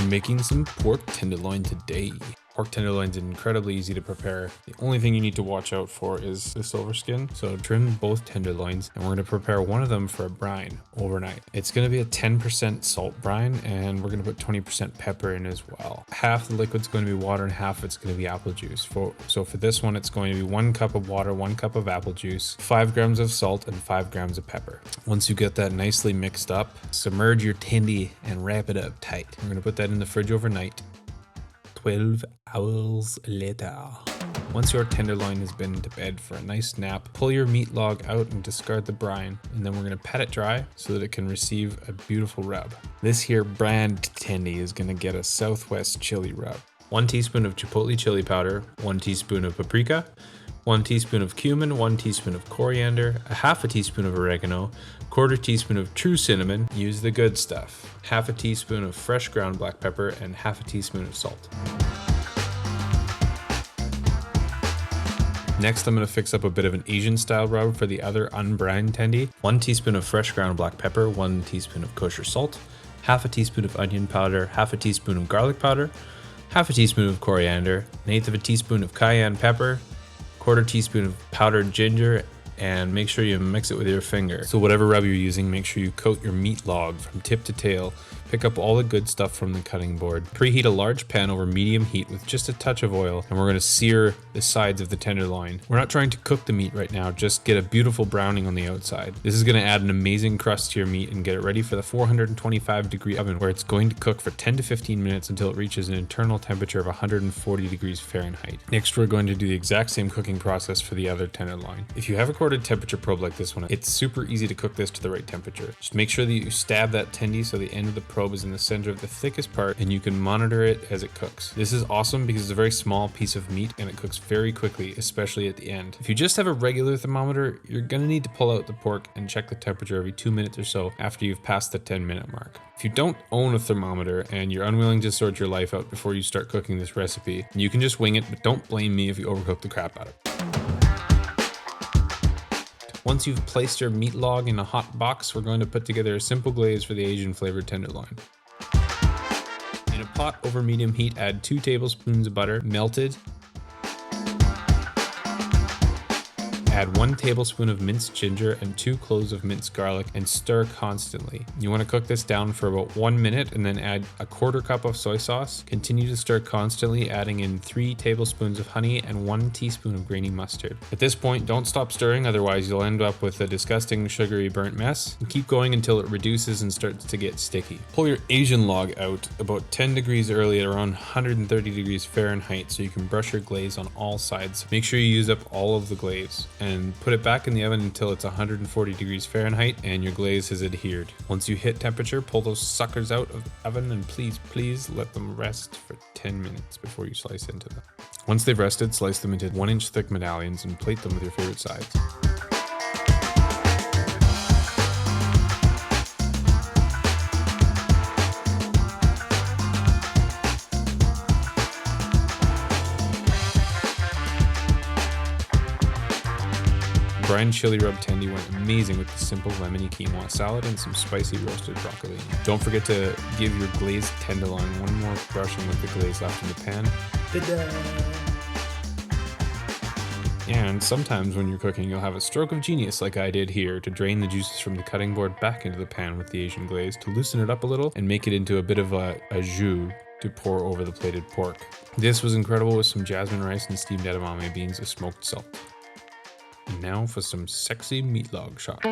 making some pork tenderloin today. Pork tenderloin is incredibly easy to prepare. The only thing you need to watch out for is the silver skin. So trim both tenderloins, and we're going to prepare one of them for a brine overnight. It's going to be a 10% salt brine, and we're going to put 20% pepper in as well. Half the liquid's going to be water and half it's going to be apple juice. So for this one, it's going to be 1 cup of water, 1 cup of apple juice, 5 grams of salt, and 5 grams of pepper. Once you get that nicely mixed up, submerge your tendy and wrap it up tight. We're going to put that in the fridge overnight. 12 hours later. Once your tenderloin has been to bed for a nice nap, pull your meat log out and discard the brine, and then we're going to pat it dry so that it can receive a beautiful rub. This here brand tendy is going to get a Southwest chili rub. 1 teaspoon of chipotle chili powder, 1 teaspoon of paprika, 1 teaspoon of cumin, 1 teaspoon of coriander, a half a teaspoon of oregano, 1/4 teaspoon of true cinnamon, use the good stuff, half a teaspoon of fresh ground black pepper, and half a teaspoon of salt. Next, I'm going to fix up a bit of an Asian style rub for the other unbrined tendy. 1 teaspoon of fresh ground black pepper, 1 teaspoon of kosher salt, half a teaspoon of onion powder, half a teaspoon of garlic powder, half a teaspoon of coriander, 1/8 of a teaspoon of cayenne pepper, 1/4 teaspoon of powdered ginger, and make sure you mix it with your finger. So whatever rub you're using, make sure you coat your meat log from tip to tail. Pick up all the good stuff from the cutting board. Preheat a large pan over medium heat with just a touch of oil, and we're going to sear the sides of the tenderloin. We're not trying to cook the meat right now, just get a beautiful browning on the outside. This is going to add an amazing crust to your meat and get it ready for the 425-degree oven, where it's going to cook for 10 to 15 minutes until it reaches an internal temperature of 140 degrees Fahrenheit. Next, we're going to do the exact same cooking process for the other tenderloin. If you have a corded temperature probe like this one, it's super easy to cook this to the right temperature. Just make sure that you stab that tendy so the end of the probe is in the center of the thickest part, and you can monitor it as it cooks. This is awesome because it's a very small piece of meat and it cooks very quickly, especially at the end. If you just have a regular thermometer, you're going to need to pull out the pork and check the temperature every 2 minutes or so after you've passed the 10-minute mark. If you don't own a thermometer and you're unwilling to sort your life out before you start cooking this recipe, you can just wing it, but don't blame me if you overcook the crap out of it. Once you've placed your meat log in a hot box, we're going to put together a simple glaze for the Asian flavored tenderloin. In a pot over medium heat, add 2 tablespoons of butter, melted. Add 1 tablespoon of minced ginger and 2 cloves of minced garlic and stir constantly. You want to cook this down for about 1 minute and then add a 1/4 cup of soy sauce. Continue to stir constantly, adding in 3 tablespoons of honey and 1 teaspoon of grainy mustard. At this point, don't stop stirring, otherwise you'll end up with a disgusting sugary burnt mess. And keep going until it reduces and starts to get sticky. Pull your Asian log out about 10 degrees early at around 130 degrees Fahrenheit so you can brush your glaze on all sides. Make sure you use up all of the glaze, and put it back in the oven until it's 140 degrees Fahrenheit and your glaze has adhered. Once you hit temperature, pull those suckers out of the oven and please let them rest for 10 minutes before you slice into them. Once they've rested, slice them into 1-inch thick medallions and plate them with your favorite sides. Brine chili rub tendy went amazing with the simple lemony quinoa salad and some spicy roasted broccoli. Don't forget to give your glazed tenderloin one more brushing with the glaze left in the pan. Ta-da! And sometimes when you're cooking, you'll have a stroke of genius like I did here to drain the juices from the cutting board back into the pan with the Asian glaze to loosen it up a little and make it into a bit of a jus to pour over the plated pork. This was incredible with some jasmine rice and steamed edamame beans with smoked salt. And now for some sexy meat log shots.